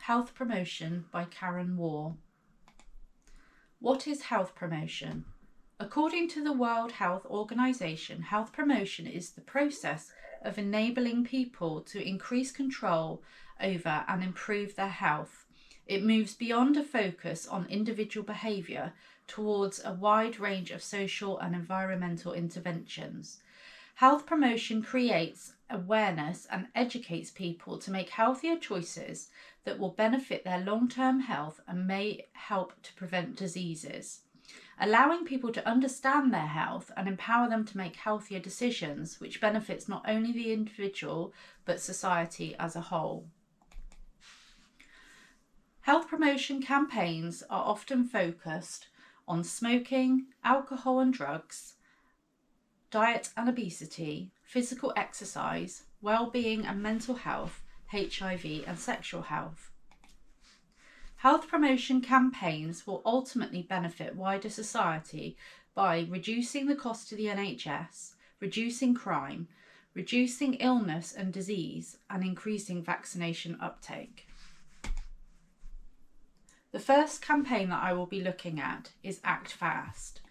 Health Promotion by Karen Waugh. What is health promotion? According to the World Health Organization, health promotion is the process of enabling people to increase control over and improve their health. It moves beyond a focus on individual behavior towards a wide range of social and environmental interventions. Health promotion creates awareness and educates people to make healthier choices that will benefit their long-term health and may help to prevent diseases. Allowing people to understand their health and empower them to make healthier decisions, which benefits not only the individual but society as a whole. Health promotion campaigns are often focused on smoking, alcohol and drugs, diet and obesity, physical exercise, well-being and mental health, HIV and sexual health. Health promotion campaigns will ultimately benefit wider society by reducing the cost to the NHS, reducing crime, reducing illness and disease, and increasing vaccination uptake. The first campaign that I will be looking at is Act Fast.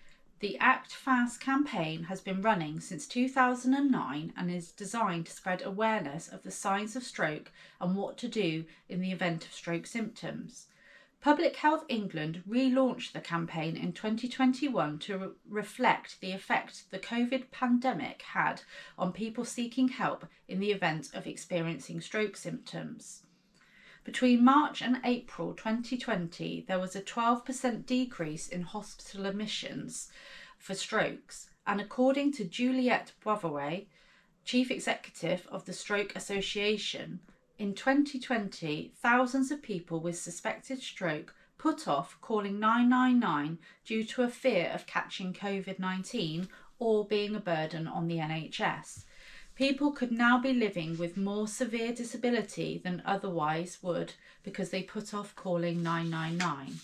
The Act Fast campaign has been running since 2009 and is designed to spread awareness of the signs of stroke and what to do in the event of stroke symptoms. Public Health England relaunched the campaign in 2021 to reflect the effect the COVID pandemic had on people seeking help in the event of experiencing stroke symptoms. Between March and April 2020, there was a 12% decrease in hospital admissions for strokes, and according to Juliette Boisvert, Chief Executive of the Stroke Association, in 2020, thousands of people with suspected stroke put off calling 999 due to a fear of catching COVID-19 or being a burden on the NHS. People could now be living with more severe disability than otherwise would because they put off calling 999.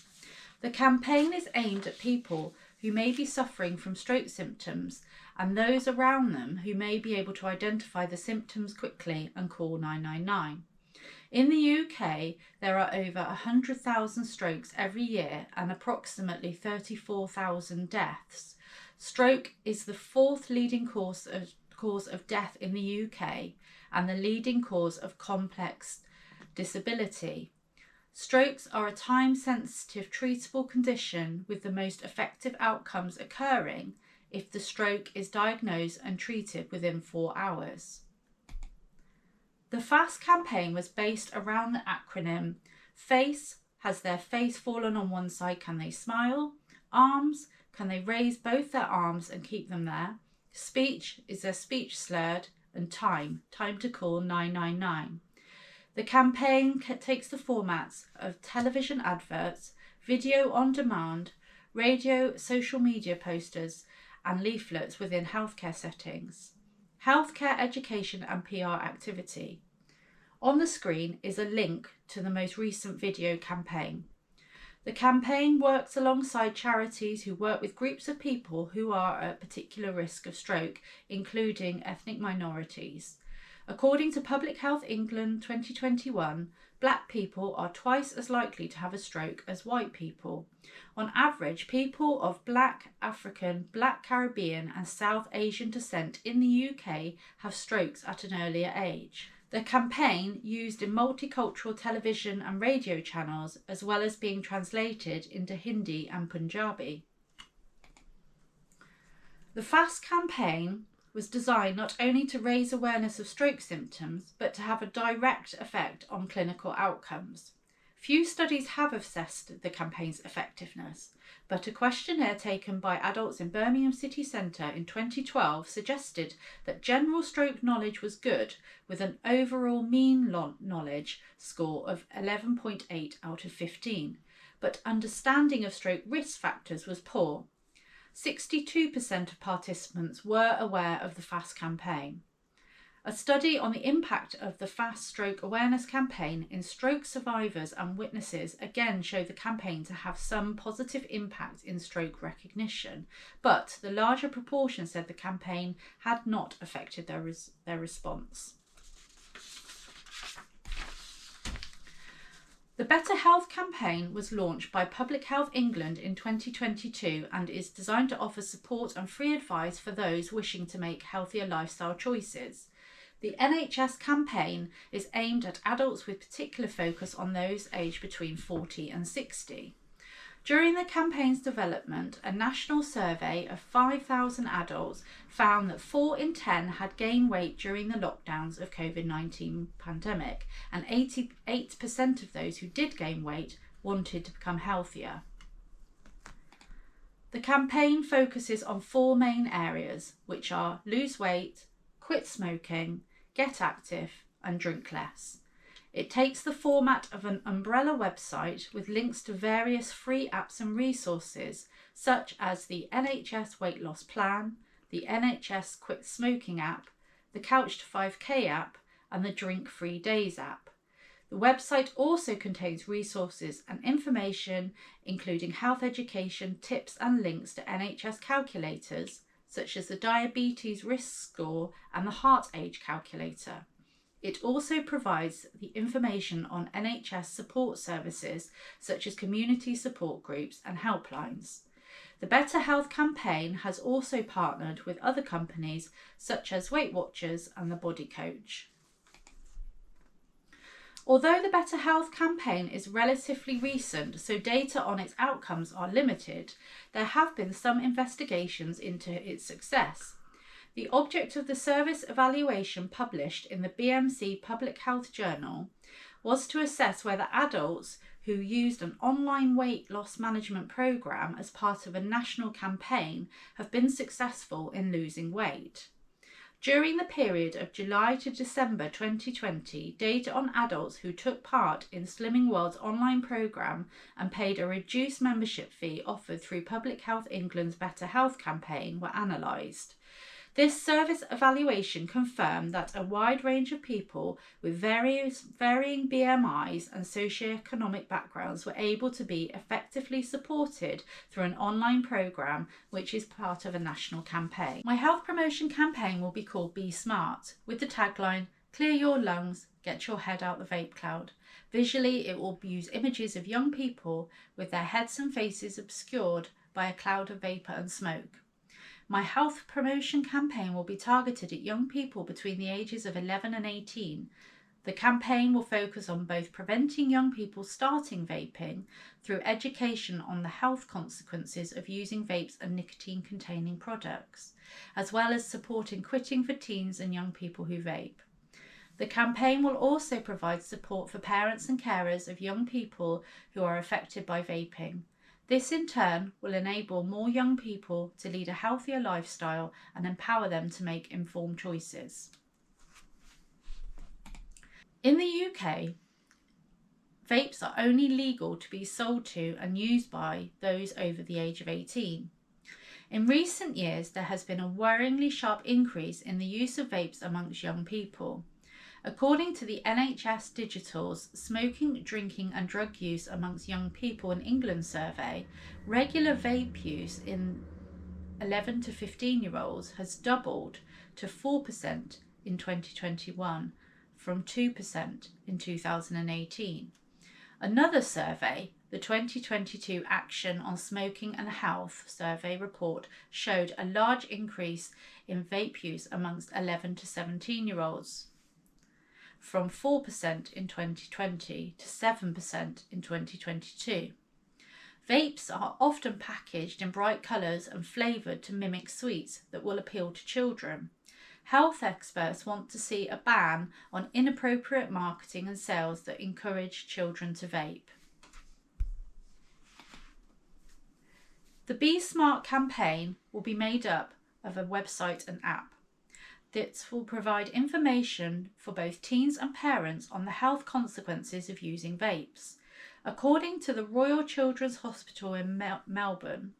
The campaign is aimed at people who may be suffering from stroke symptoms and those around them who may be able to identify the symptoms quickly and call 999. In the UK, there are over 100,000 strokes every year and approximately 34,000 deaths. Stroke is the fourth leading cause of death in the UK and the leading cause of complex disability. Strokes are a time-sensitive treatable condition with the most effective outcomes occurring if the stroke is diagnosed and treated within 4 hours. The FAST campaign was based around the acronym FACE, has their face fallen on one side, can they smile? Arms, can they raise both their arms and keep them there? Speech, is their speech slurred? And time to call 999. The campaign takes the formats of television adverts, video on demand, radio, social media posters, and leaflets within healthcare settings. Healthcare education and PR activity. On the screen is a link to the most recent video campaign. The campaign works alongside charities who work with groups of people who are at particular risk of stroke, including ethnic minorities. According to Public Health England 2021, Black people are twice as likely to have a stroke as white people. On average, people of Black, African, Black Caribbean and South Asian descent in the UK have strokes at an earlier age. The campaign used in multicultural television and radio channels, as well as being translated into Hindi and Punjabi. The FAST campaign was designed not only to raise awareness of stroke symptoms, but to have a direct effect on clinical outcomes. Few studies have assessed the campaign's effectiveness, but a questionnaire taken by adults in Birmingham City Centre in 2012 suggested that general stroke knowledge was good, with an overall mean knowledge score of 11.8 out of 15, but understanding of stroke risk factors was poor. 62% of participants were aware of the FAST campaign. A study on the impact of the FAST Stroke Awareness campaign in stroke survivors and witnesses again showed the campaign to have some positive impact in stroke recognition, but the larger proportion said the campaign had not affected their response. The Better Health campaign was launched by Public Health England in 2022 and is designed to offer support and free advice for those wishing to make healthier lifestyle choices. The NHS campaign is aimed at adults with particular focus on those aged between 40 and 60. During the campaign's development, a national survey of 5,000 adults found that 4 in 10 had gained weight during the lockdowns of COVID-19 pandemic, and 88% of those who did gain weight wanted to become healthier. The campaign focuses on 4 main areas, which are lose weight, quit smoking, get active, and drink less. It takes the format of an umbrella website with links to various free apps and resources, such as the NHS Weight Loss Plan, the NHS Quit Smoking app, the Couch to 5K app, and the Drink Free Days app. The website also contains resources and information, including health education, tips and links to NHS calculators, such as the Diabetes Risk Score and the Heart Age Calculator. It also provides the information on NHS support services such as community support groups and helplines. The Better Health campaign has also partnered with other companies such as Weight Watchers and the Body Coach. Although the Better Health campaign is relatively recent, so data on its outcomes are limited, there have been some investigations into its success. The object of the service evaluation published in the BMC Public Health Journal was to assess whether adults who used an online weight loss management program as part of a national campaign have been successful in losing weight. During the period of July to December 2020, data on adults who took part in Slimming World's online programme and paid a reduced membership fee offered through Public Health England's Better Health campaign were analysed. This service evaluation confirmed that a wide range of people with varying BMIs and socioeconomic backgrounds were able to be effectively supported through an online programme which is part of a national campaign. My health promotion campaign will be called Be Smart, with the tagline, "Clear your lungs, get your head out the vape cloud." Visually, it will use images of young people with their heads and faces obscured by a cloud of vapour and smoke. My health promotion campaign will be targeted at young people between the ages of 11 and 18. The campaign will focus on both preventing young people starting vaping through education on the health consequences of using vapes and nicotine-containing products, as well as supporting quitting for teens and young people who vape. The campaign will also provide support for parents and carers of young people who are affected by vaping. This in turn will enable more young people to lead a healthier lifestyle and empower them to make informed choices. In the UK, vapes are only legal to be sold to and used by those over the age of 18. In recent years, there has been a worryingly sharp increase in the use of vapes amongst young people. According to the NHS Digital's Smoking, Drinking and Drug Use Amongst Young People in England survey, regular vape use in 11 to 15-year-olds has doubled to 4% in 2021 from 2% in 2018. Another survey, the 2022 Action on Smoking and Health survey report, showed a large increase in vape use amongst 11 to 17-year-olds. From 4% in 2020 to 7% in 2022. Vapes are often packaged in bright colours and flavoured to mimic sweets that will appeal to children. Health experts want to see a ban on inappropriate marketing and sales that encourage children to vape. The Be Smart campaign will be made up of a website and app that will provide information for both teens and parents on the health consequences of using vapes. According to the Royal Children's Hospital in Melbourne,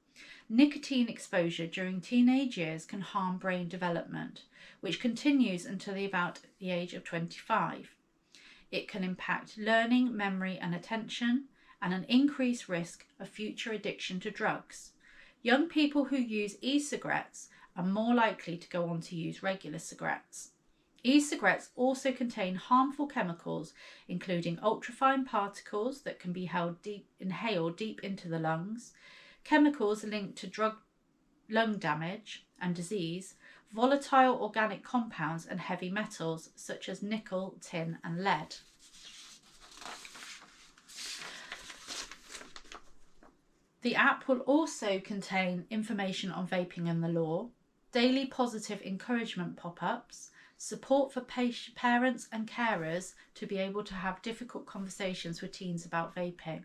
nicotine exposure during teenage years can harm brain development, which continues until about the age of 25. It can impact learning, memory and attention, and an increased risk of future addiction to drugs. Young people who use e-cigarettes are more likely to go on to use regular cigarettes. E-cigarettes also contain harmful chemicals, including ultrafine particles that can be inhaled deep into the lungs, chemicals linked to lung damage and disease, volatile organic compounds and heavy metals such as nickel, tin and lead. The app will also contain information on vaping and the law, daily positive encouragement pop-ups, support for parents and carers to be able to have difficult conversations with teens about vaping,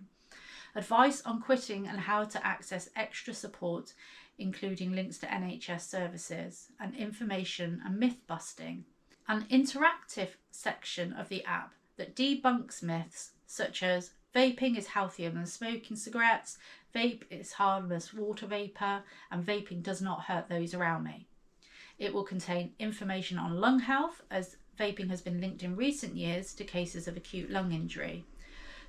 advice on quitting and how to access extra support, including links to NHS services, and information and myth busting. An interactive section of the app that debunks myths such as vaping is healthier than smoking cigarettes, vape is harmless water vapour, and vaping does not hurt those around me. It will contain information on lung health, as vaping has been linked in recent years to cases of acute lung injury.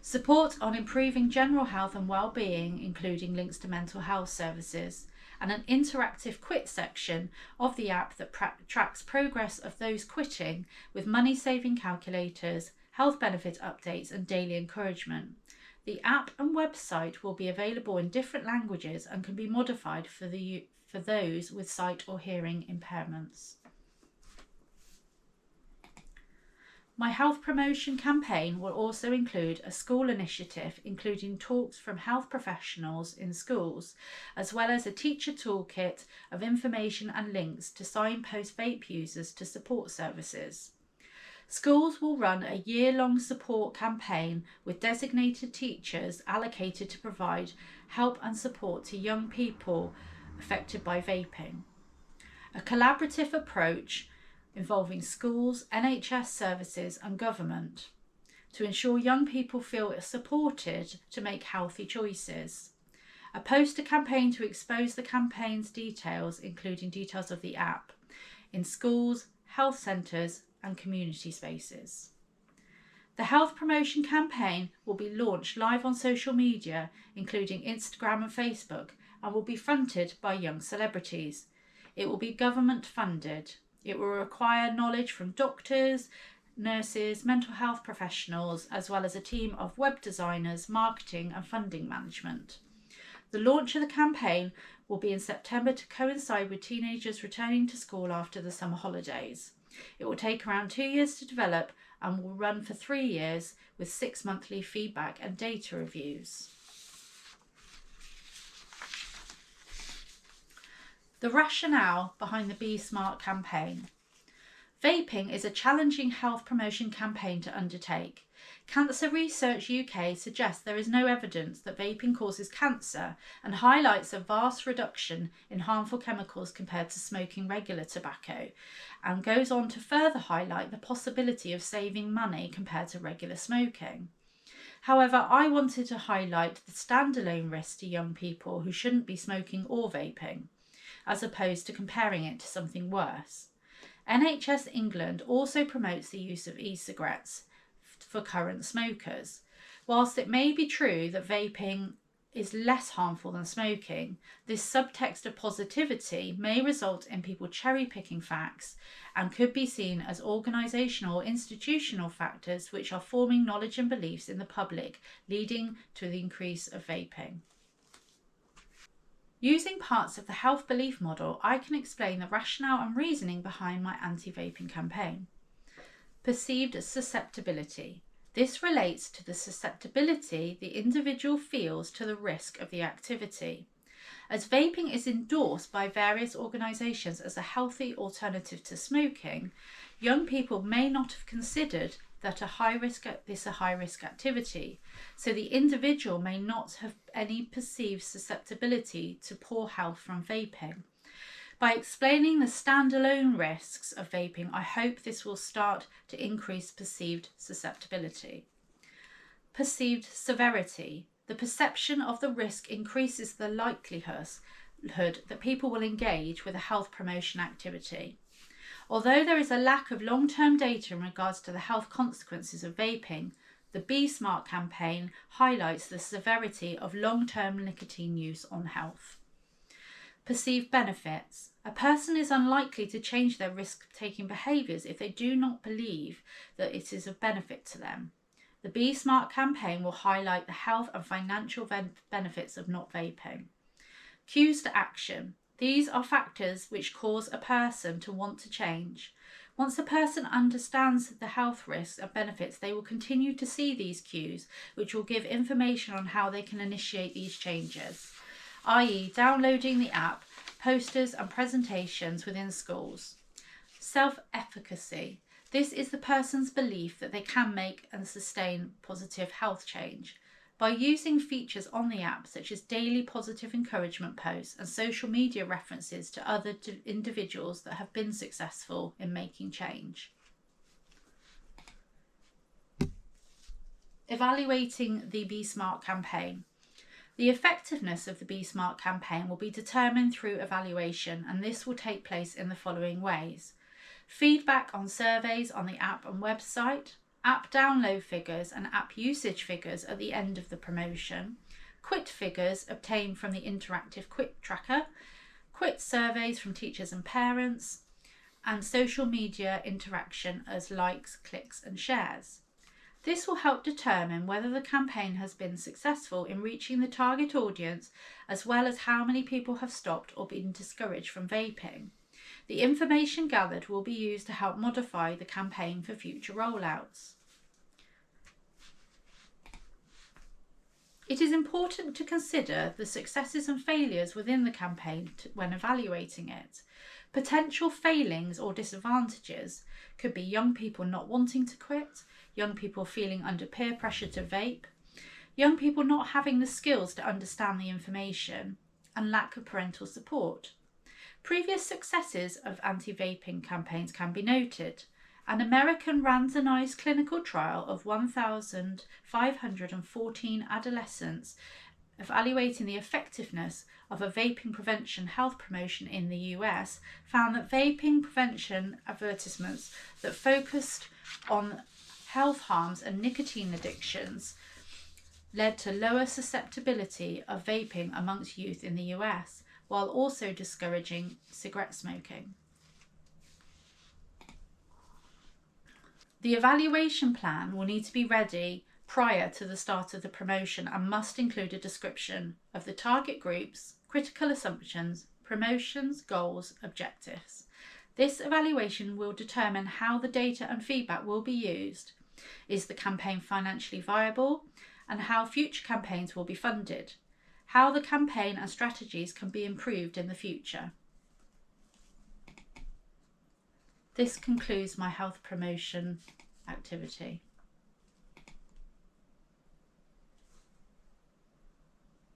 Support on improving general health and well-being, including links to mental health services, and an interactive quit section of the app that tracks progress of those quitting with money-saving calculators, health benefit updates and daily encouragement. The app and website will be available in different languages and can be modified for those with sight or hearing impairments. My health promotion campaign will also include a school initiative, including talks from health professionals in schools, as well as a teacher toolkit of information and links to signpost vape users to support services. Schools will run a year-long support campaign with designated teachers allocated to provide help and support to young people affected by vaping. A collaborative approach involving schools, NHS services and government to ensure young people feel supported to make healthy choices. A poster campaign to expose the campaign's details, including details of the app, in schools, health centres and community spaces. The health promotion campaign will be launched live on social media, including Instagram and Facebook, and will be fronted by young celebrities. It will be government funded. It will require knowledge from doctors, nurses, mental health professionals, as well as a team of web designers, marketing and funding management. The launch of the campaign will be in September to coincide with teenagers returning to school after the summer holidays. It will take around 2 years to develop and will run for 3 years with 6 monthly feedback and data reviews. The rationale behind the Be Smart campaign. Vaping is a challenging health promotion campaign to undertake. Cancer Research UK suggests there is no evidence that vaping causes cancer and highlights a vast reduction in harmful chemicals compared to smoking regular tobacco, and goes on to further highlight the possibility of saving money compared to regular smoking. However, I wanted to highlight the standalone risks to young people who shouldn't be smoking or vaping, as opposed to comparing it to something worse. NHS England also promotes the use of e-cigarettes for current smokers. Whilst it may be true that vaping is less harmful than smoking, this subtext of positivity may result in people cherry-picking facts and could be seen as organisational or institutional factors which are forming knowledge and beliefs in the public, leading to the increase of vaping. Using parts of the health belief model, I can explain the rationale and reasoning behind my anti-vaping campaign. Perceived susceptibility. This relates to the susceptibility the individual feels to the risk of the activity. As vaping is endorsed by various organisations as a healthy alternative to smoking, young people may not have considered that this a high-risk activity, so the individual may not have any perceived susceptibility to poor health from vaping. By explaining the standalone risks of vaping, I hope this will start to increase perceived susceptibility. Perceived severity. The perception of the risk increases the likelihood that people will engage with a health promotion activity. Although there is a lack of long-term data in regards to the health consequences of vaping, the Be Smart campaign highlights the severity of long-term nicotine use on health. Perceived benefits. A person is unlikely to change their risk-taking behaviours if they do not believe that it is of benefit to them. The Be Smart campaign will highlight the health and financial benefits of not vaping. Cues to action. These are factors which cause a person to want to change. Once a person understands the health risks and benefits, they will continue to see these cues, which will give information on how they can initiate these changes, i.e. downloading the app, posters and presentations within schools. Self-efficacy. This is the person's belief that they can make and sustain positive health change. By using features on the app such as daily positive encouragement posts and social media references to other individuals that have been successful in making change. Evaluating the Be Smart campaign. The effectiveness of the Be Smart campaign will be determined through evaluation, and this will take place in the following ways. Feedback on surveys on the app and website, app download figures and app usage figures at the end of the promotion, quit figures obtained from the interactive quit tracker, quit surveys from teachers and parents, and social media interaction as likes, clicks and shares. This will help determine whether the campaign has been successful in reaching the target audience, as well as how many people have stopped or been discouraged from vaping. The information gathered will be used to help modify the campaign for future rollouts. It is important to consider the successes and failures within the campaign when evaluating it. Potential failings or disadvantages could be young people not wanting to quit, young people feeling under peer pressure to vape, young people not having the skills to understand the information, and lack of parental support. Previous successes of anti-vaping campaigns can be noted. An American randomized clinical trial of 1,514 adolescents evaluating the effectiveness of a vaping prevention health promotion in the US found that vaping prevention advertisements that focused on health harms and nicotine addictions led to lower susceptibility of vaping amongst youth in the US, while also discouraging cigarette smoking. The evaluation plan will need to be ready prior to the start of the promotion and must include a description of the target groups, critical assumptions, promotions, goals, objectives. This evaluation will determine how the data and feedback will be used. Is the campaign financially viable? And how future campaigns will be funded. How the campaign and strategies can be improved in the future. This concludes my health promotion activity.